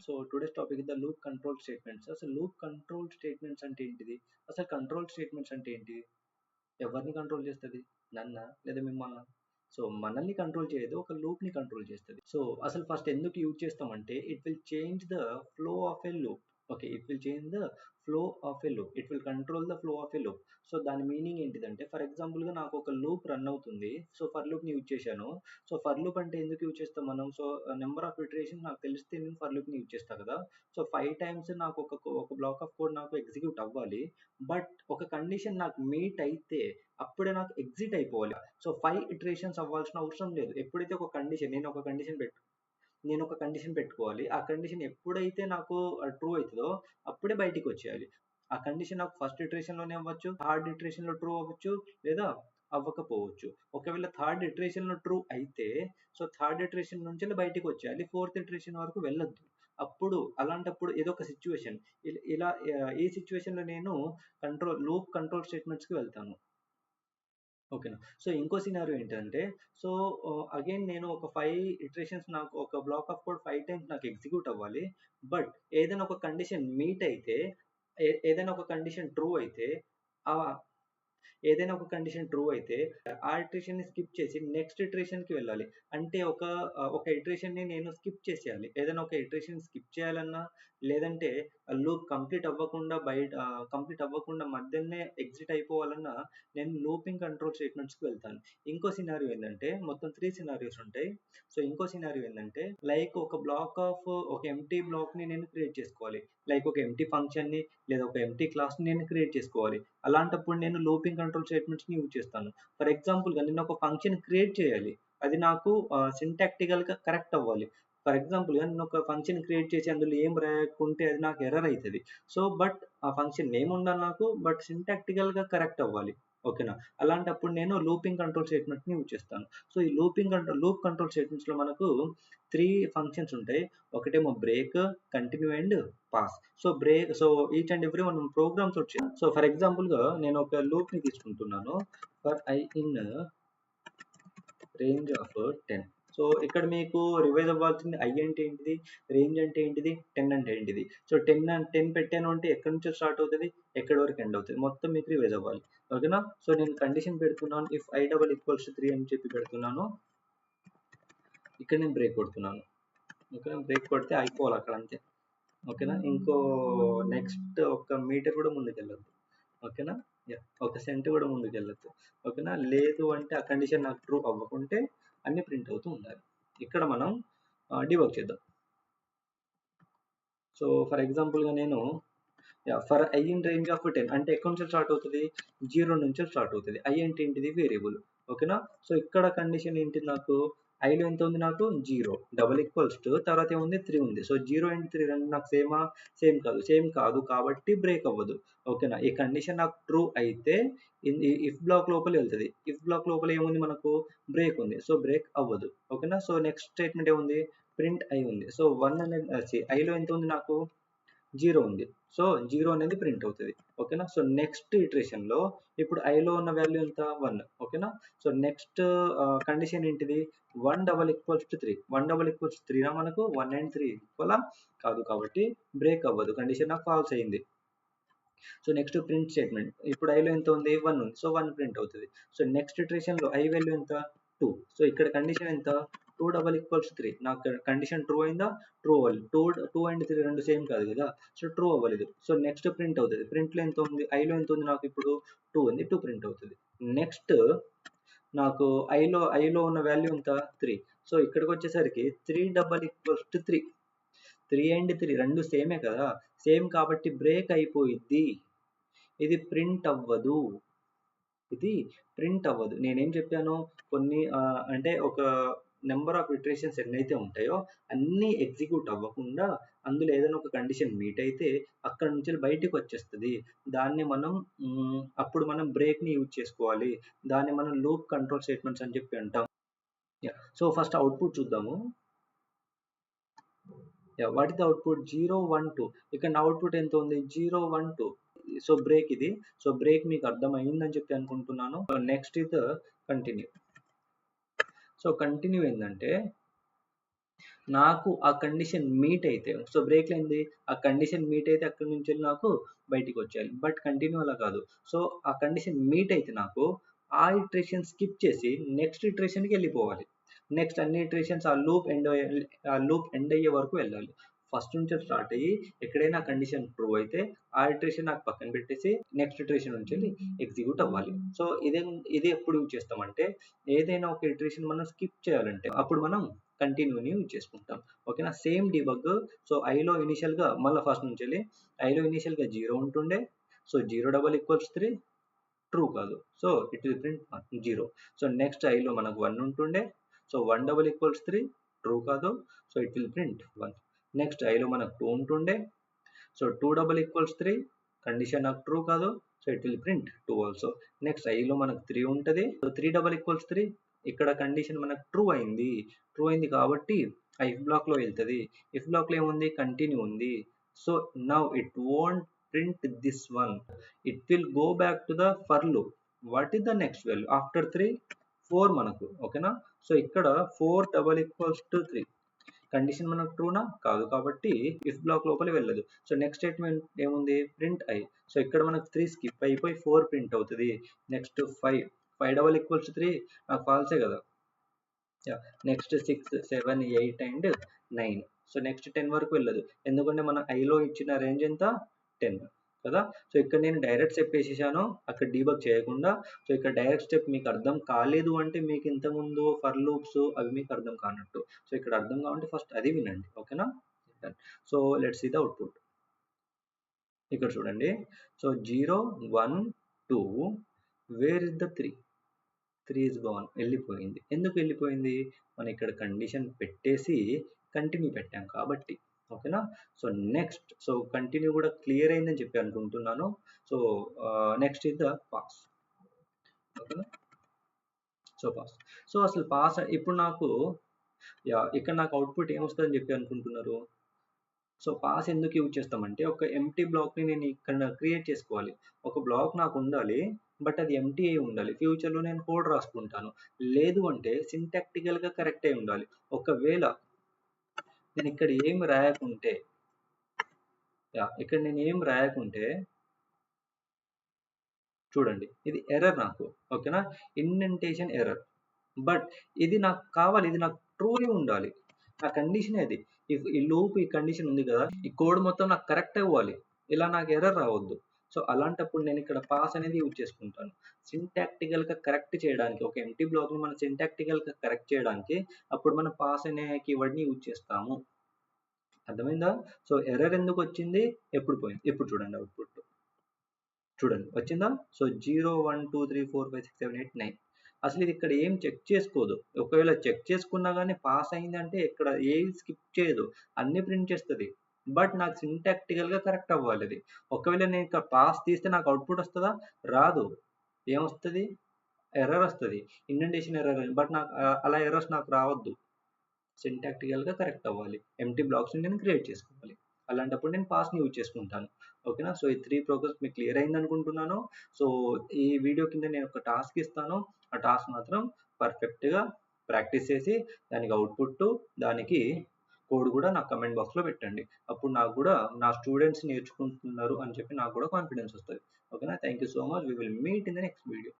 So today's topic is the loop control statements. అసలు loop control statements అంటే ఏంటిది? అసలు కంట్రోల్ స్టేట్మెంట్స్ అంటే ఏంటి? ఎవరిని కంట్రోల్ చేస్తుంది? నన్నా లేదా మిమ్మల్ని? సో మనల్ని కంట్రోల్ చేయదు, ఒక లూప్ని కంట్రోల్ చేస్తుంది. సో అసలు ఫస్ట్ ఎందుకు యూజ్ చేస్తామంటే it will change the flow of a loop. Okay, it will change the flow of a loop, it will control the flow of a loop. So దాని meaning ఏంటిదంటే, for ఎగ్జాంపుల్గా నాకు ఒక loop run అవుతుంది. So for లూప్ని use చేశాను. So for loop అంటే ఎందుకు యూజ్ చేస్తాం మనం? సో నెంబర్ ఆఫ్ ఇటరేషన్ నాకు తెలిస్తే నేను ఫర్ లూప్ని యూజ్ చేస్తాను కదా. సో 5 టైమ్స్ నాకు ఒక బ్లాక్ ఆఫ్ కోడ్ నాకు ఎగ్జిక్యూట్ అవ్వాలి. బట్ ఒక కండిషన్ నాకు మీట్ అయితే అప్పుడే నాకు ఎగ్జిట్ అయిపోవాలి. సో 5 ఇటరేషన్స్ అవ్వాల్సిన అవసరం లేదు. ఎప్పుడైతే ఒక కండిషన్ నేను ఒక కండిషన్ పెట్టుకోవాలి. ఆ కండిషన్ ఎప్పుడైతే నాకు ట్రూ అవుతుందో అప్పుడే బయటికి వచ్చేయాలి. ఆ కండిషన్ నాకు ఫస్ట్ ఇటరేషన్లోనే అవ్వచ్చు, థర్డ్ ఇటరేషన్లో ట్రూ అవ్వచ్చు, లేదా అవ్వకపోవచ్చు. ఒకవేళ థర్డ్ ఇటరేషన్లో ట్రూ అయితే సో థర్డ్ ఇటరేషన్ నుంచి బయటికి వచ్చేయాలి, ఫోర్త్ ఇటరేషన్ వరకు వెళ్ళొద్దు. అప్పుడు అలాంటప్పుడు ఏదో ఒక సిచ్యువేషన్ ఇలా ఈ సిచ్యువేషన్లో నేను లూప్ కంట్రోల్ స్టేట్మెంట్స్కి వెళ్తాను. ఓకేనా. సో ఇంకో సినారియో ఏంటంటే, సో అగైన్ నేను ఒక 5 ఇటరేషన్స్, నాకు ఒక బ్లాక్ ఆఫ్ కోడ్ 5 టైమ్స్ నాకు ఎగ్జిక్యూట్ అవ్వాలి. బట్ ఏదైనా ఒక కండిషన్ మీట్ అయితే, ఏదైనా ఒక కండిషన్ ట్రూ అయితే, ఆ ఏదైనా ఒక కండిషన్ ట్రూ అయితే ఆ ఇటరేషన్ని స్కిప్ చేసి నెక్స్ట్ ఇటరేషన్కి వెళ్ళాలి. అంటే ఒక ఇటరేషన్ని నేను స్కిప్ చేసేయాలి. ఏదైనా ఒక ఇటరేషన్ స్కిప్ చేయాలన్నా, లేదంటే లూప్ కంప్లీట్ అవ్వకుండా మధ్యలోనే ఎగ్జిట్ అయిపోవాలన్నా నేను లూపింగ్ కంట్రోల్ స్టేట్మెంట్స్కి వెళ్తాను. ఇంకో సినారియో ఏంటంటే, మొత్తం 3 సినారియోస్ ఉంటాయి. సో ఇంకో సినారియో ఏంటంటే, లైక్ ఒక ఎంప్టీ బ్లాక్ని నేను క్రియేట్ చేసుకోవాలి. లైక్ ఒక ఎంప్టీ ఫంక్షన్ని లేదా ఒక ఎంప్టీ క్లాస్ని నేను క్రియేట్ చేసుకోవాలి. అలాంటప్పుడు నేను లూపింగ్ కంట్రోల్ స్టేట్మెంట్స్ని యూజ్ చేస్తాను. ఫర్ ఎగ్జాంపుల్గా నేను ఒక ఫంక్షన్ క్రియేట్ చేయాలి, అది నాకు సింటాక్టికల్గా కరెక్ట్ అవ్వాలి. ఫర్ ఎగ్జాంపుల్గా నేను ఒక ఫంక్షన్ క్రియేట్ చేసి అందులో ఏం రాయకుంటే అది నాకు ఎర్రర్ అవుతుంది. సో బట్ ఆ ఫంక్షన్ నేమ్ ఉండాలి నాకు, బట్ సింటాక్టికల్గా కరెక్ట్ అవ్వాలి. ఓకేనా. అలాంటప్పుడు నేను లూపింగ్ కంట్రోల్ స్టేట్మెంట్ని యూజ్ చేస్తాను. సో ఈ లూప్ కంట్రోల్ స్టేట్మెంట్స్లో మనకు 3 ఫంక్షన్స్ ఉంటాయి. ఒకటేమో break, continue and pass. So each and every మనం ప్రోగ్రామ్స్ వచ్చాయి. సో ఫర్ ఎగ్జాంపుల్గా నేను ఒక లూప్ని తీసుకుంటున్నాను. For I in range of 10. So ఇక్కడ మీకు రివైజ్ అవ్వాల్సింది ఐ అంటే ఏంటిది, రేంజ్ అంటే ఏంటిది, 10 అంటే ఏంటిది. సో 10 పెట్టాను అంటే ఎక్కడి నుంచి స్టార్ట్ అవుతుంది, ఎక్కడి వరకు ఎండ్ అవుతుంది, మొత్తం మీకు రివైజ్ అవ్వాలి. ఓకేనా. సో నేను కండిషన్ పెడుతున్నాను, ఇఫ్ i డబల్ ఈక్వల్స్ 3 అని చెప్పి పెడుతున్నాను. ఇక్కడ నేను బ్రేక్ కొడుతున్నాను. ఓకేనా, బ్రేక్ కొడితే అయిపోవాలి అక్కడ అంతే. ఓకేనా. నెక్స్ట్ ఒక మీటర్ కూడా ముందుకెళ్ళొద్దు. ఓకేనా. ఒక సెంట్ కూడా ముందుకెళ్ళొద్దు. ఓకేనా. లేదు అంటే ఆ కండిషన్ నాకు ట్రూ అవ్వకుంటే అన్ని ప్రింట్ అవుతూ ఉండాలి. ఇక్కడ మనం డిబగ్ చేద్దాం. సో ఫర్ ఎగ్జాంపుల్గా నేను for I in range of 10 అంటే ఎక్కడి నుంచి స్టార్ట్ అవుతుంది, 0 నుంచి స్టార్ట్ అవుతుంది. ఐ అంటే ఏంటిది, వేరియబుల్. ఓకేనా. సో ఇక్కడ కండిషన్ ఏంటి, నాకు ఐలో ఎంత ఉంది, నాకు 0 డబల్ ఈక్వల్స్ టు తర్వాత ఏముంది, 3 ఉంది. సో 0 అండ్ 3 రెండు నాకు సేమ్ కాదు కాబట్టి బ్రేక్ అవ్వదు. ఓకేనా. ఈ కండిషన్ నాకు ట్రూ అయితే ఇఫ్ బ్లాక్ లోపల వెళ్తుంది. ఇఫ్ బ్లాక్ లోపల ఏముంది, మనకు బ్రేక్ ఉంది. సో బ్రేక్ అవ్వదు. ఓకేనా. సో నెక్స్ట్ స్టేట్మెంట్ ఏముంది, ప్రింట్ ఐ ఉంది. సో 1 అనేది ఐలో ఎంత ఉంది, నాకు 0 ఉంది. సో 0 అనేది ప్రింట్ అవుతుంది. ఓకేనా. సో నెక్స్ట్ ఇటరేషన్లో ఇప్పుడు ఐలో ఉన్న వాల్యూ ఎంత, 1. ఓకేనా. సో నెక్స్ట్ కండిషన్ ఏంటిది, 1 double equals to 3. 1 double equals 3 మనకు 1 అండ్ 3 ఈక్వలా కాదు కాబట్టి బ్రేక్ అవ్వదు, కండిషన్ నాకు ఫాల్స్ అయింది. సో నెక్స్ట్ ప్రింట్ స్టేట్మెంట్, ఇప్పుడు ఐలో ఎంత ఉంది, 1 ఉంది. సో 1 ప్రింట్ అవుతుంది. సో నెక్స్ట్ ఇటరేషన్లో ఐ వాల్యూ ఎంత, 2. సో ఇక్కడ కండిషన్ ఎంత, 2 డబల్ ఈక్వల్స్ 3. నాకు కండిషన్ ట్రూ అయిందా, ట్రూ అవ్వాలి. 2 అండ్ 3 రెండు సేమ్ కాదు కదా, సో ట్రూ అవ్వలేదు. సో నెక్స్ట్ ప్రింట్ అవుతుంది. ప్రింట్లో ఎంత ఉంది, ఐలో ఎంత ఉంది, నాకు ఇప్పుడు 2 ఉంది. 2 ప్రింట్ అవుతుంది. నెక్స్ట్ నాకు ఐలో ఉన్న వాల్యూ ఎంత, 3. సో ఇక్కడికి వచ్చేసరికి 3 డబల్ ఈక్వల్స్ టు 3. 3 అండ్ 3 రెండు సేమే కదా, సేమ్ కాబట్టి బ్రేక్ అయిపోయిద్ది. ఇది ప్రింట్ అవ్వదు. నేనేం చెప్పాను, కొన్ని అంటే ఒక నెంబర్ ఆఫ్ ఇటరేషన్స్ ఎన్నైతే ఉంటాయో అన్నీ ఎగ్జిక్యూట్ అవ్వకుండా అందులో ఏదైనా ఒక కండిషన్ మీట్ అయితే అక్కడ నుంచి బయటికి వచ్చేస్తుంది. దాన్ని మనం అప్పుడు మనం బ్రేక్ని యూజ్ చేసుకోవాలి. దాన్ని మనం లూప్ కంట్రోల్ స్టేట్మెంట్స్ అని చెప్పి అంటాం. సో ఫస్ట్ అవుట్పుట్ చూద్దాము. What is the output, 0 1 2. ఇక్కడ నా అవుట్పుట్ ఎంత ఉంది, 0 1 2. సో బ్రేక్ ఇది. సో బ్రేక్ మీకు అర్థమైందని చెప్పి అనుకుంటున్నాను. Next is continue. So continue ఏంటంటే, నాకు ఆ కండిషన్ మీట్ అయితే, సో బ్రేక్‌లో ఏంది ఆ కండిషన్ మీట్ అయితే అక్కడి నుంచెళ్ళి నాకు బయటికి వచ్చేయాలి. బట్ కంటిన్యూ అలా కాదు. సో ఆ కండిషన్ మీట్ అయితే నాకు ఆ ఇటరేషన్ స్కిప్ చేసి నెక్స్ట్ ఇటరేషన్‌కి వెళ్ళిపోవాలి. నెక్స్ట్ అన్ని ఇటరేషన్స్ ఆ లూప్ ఎండ్ అయ్యే వరకు వెళ్ళాలి. ఫస్ట్ నుంచి స్టార్ట్ అయ్యి ఎక్కడైనా కండిషన్ ట్రూ అయితే ఆ ఇటరేషన్ నాకు పక్కన పెట్టేసి నెక్స్ట్ ఇటరేషన్ నుంచెళ్ళి ఎగ్జిక్యూట్ అవ్వాలి. సో ఇది ఎప్పుడు యూజ్ చేస్తామంటే ఏదైనా ఒక ఇటరేషన్ మనం స్కిప్ చేయాలంటే అప్పుడు మనం కంటిన్యూని యూజ్ చేసుకుంటాం. ఓకేనా? Same debug. సో ఐలో ఇనిషియల్‌గా మళ్ళా ఫస్ట్ నుంచెళ్ళి ఐలో ఇనిషియల్‌గా 0 ఉంటుండే. సో 0 = 3 ట్రూ కాదు. So it will print 0. So next ఐలో మనకు 1 ఉంటుండే. సో 1 = 3 ట్రూ కాదు. So it will print 1. Next ఐలో మనకు 2 ఉంటుండే. సో 2 = 3 కండిషన్ నాకు ట్రూ కాదు. So it will print 2 also. Next ఐలో మనకు 3 ఉంటది. సో 3 = 3 ఇక్కడ కండిషన్ మనకు ట్రూ అయింది. ట్రూ అయింది కాబట్టి ఆ ఇఫ్ బ్లాక్‌లో వెళ్తది. ఇఫ్ బ్లాక్‌లో ఏముంది? కంటిన్యూ ఉంది. So now it won't print this one. It will go back to the for loop. What is the next value? After 3, 4 మనకు. ఓకేనా? సో ఇక్కడ 4 = 3. కండిషన్ మనకు ట్రూనా? కాదు కాబట్టి ఇఫ్ బ్లాక్ లోపల వెళ్ళదు. సో నెక్స్ట్ స్టేట్మెంట్ ఏముంది? Print I. సో ఇక్కడ మనకు 3 స్కిప్ అయిపోయి 4 ప్రింట్ అవుతది. నెక్స్ట్ 5. 5 = 3 నాకు ఫాల్సే కదా! Next 6, 7, 8 and 9. సో నెక్స్ట్ 10 వరకు వెళ్ళదు. ఎందుకంటే మన ఐలో ఇచ్చిన రేంజ్ ఎంత? 10 కదా! సో ఇక్కడ నేను డైరెక్ట్ స్టెప్ వేసేసాను. అక్కడ డీబగ్ చేయకుండా. సో ఇక్కడ డైరెక్ట్ స్టెప్ మీకు అర్థం కాలేదు అంటే మీకు ఇంతకుముందు ఫర్ లూప్స్ అవి మీకు అర్థం కానట్టు. సో ఇక్కడ అర్థం కావాలంటే ఫస్ట్ అది వినండి. ఓకేనా? So let's see the output. ఇక్కడ చూడండి. So 0, 1, 2 where is the 3? 3 is gone. వెళ్ళిపోయింది. ఎందుకు వెళ్ళిపోయింది? మనం ఇక్కడ కండిషన్ పెట్టేసి కంటిన్యూ పెట్టాం కాబట్టి. ఓకేనా? సో నెక్స్ట్ కంటిన్యూ కూడా క్లియర్ అయిందని చెప్పి అనుకుంటున్నాను. So next is the pass. ఓకేనా? So pass. సో అసలు పాస్ ఇప్పుడు నాకు ఇక్కడ నాకు అవుట్‌పుట్ ఏమొస్తదని చెప్పి అనుకుంటున్నారు? సో పాస్ ఎందుకు యూజ్ చేస్తామంటే ఒక ఎంప్టీ బ్లాక్‌ని నేను ఇక్కడ క్రియేట్ చేసుకోవాలి. ఒక బ్లాక్ నాకు ఉండాలి. బట్ అది ఎంప్టీ అయి ఉండాలి. ఫ్యూచర్‌లో నేను కోడ్ రాసుకుంటాను. లేదు అంటే సింటాక్టికల్‌గా కరెక్ట్ అయి ఉండాలి. ఒకవేళ నేను ఇక్కడ ఏమి రాయకుంటే ఇక్కడ నేను ఏం రాయకుంటే చూడండి ఇది ఎర్రర్ నాకు. ఓకేనా? Indentation error. బట్ ఇది నాకు కావాలి. ఇది నాకు ట్రూ అయి ఉండాలి. నా కండిషనే అది. ఈ లూప్ ఈ కండిషన్ ఉంది కదా! ఈ కోడ్ మొత్తం నాకు కరెక్ట్ అవ్వాలి. ఇలా నాకు ఎర్రర్ రావద్దు. సో అలాంటప్పుడు నేను ఇక్కడ పాస్ అనేది యూజ్ చేసుకుంటాను. సింటాక్టికల్‌గా కరెక్ట్ చేయడానికి ఒక ఎంప్టీ బ్లాక్‌ని మనం సింటాక్టికల్‌గా కరెక్ట్ చేయడానికి అప్పుడు మనం పాస్ అనే కీవర్డ్‌ని యూజ్ చేస్తాము. అర్థమైందా? సో ఎర్రర్ ఎందుకు వచ్చింది? ఎప్పుడు పోయింది? ఇప్పుడు చూడండి అవుట్‌పుట్. చూడండి వచ్చిందా? సో 0, 1, 2, 3, 4, 5, 6, 7, 8, 9. అసలు ఇది ఇక్కడ ఏం చెక్ చేసుకోదు. ఒకవేళ చెక్ చేసుకున్నా గానీ పాస్ అయిందంటే ఇక్కడ ఏవి స్కిప్ చేయదు. అన్నీ ప్రింట్ చేస్తది. బట్ నాకు సింటాక్టికల్‌గా కరెక్ట్ అవ్వాలి అది. ఒకవేళ నేను ఇక్కడ పాస్ తీస్తే నాకు అవుట్‌పుట్ వస్తదా? రాదు. ఏమొస్తది? ఎర్రర్ వస్తది. Indentation error. బట్ నాకు అలా ఎర్రర్స్ నాకు రావద్దు. సింటాక్టికల్‌గా కరెక్ట్ అవ్వాలి. ఎంప్టీ బ్లాక్స్‌ని నేను క్రియేట్ చేసుకోవాలి. అలాంటప్పుడు నేను పాస్‌ని యూజ్ చేసుకుంటాను. ఓకేనా? సో ఈ 3 ప్రోగ్రామ్స్ మీకు క్లియర్ అయిందనుకుంటున్నాను. సో ఈ వీడియో కింద నేను ఒక టాస్క్ ఇస్తాను. ఆ టాస్క్ మాత్రం పర్ఫెక్ట్‌గా ప్రాక్టీస్ చేసి దానికి అవుట్‌పుట్, దానికి కోడ్ కూడా నాకు కామెంట్ బాక్స్‌లో పెట్టండి. అప్పుడు నాకు కూడా నా స్టూడెంట్స్ నేర్చుకుంటున్నారు అని చెప్పి నాకు కూడా కాన్ఫిడెన్స్ వస్తది. ఓకేనా? Thank you so much. We will meet in the next video.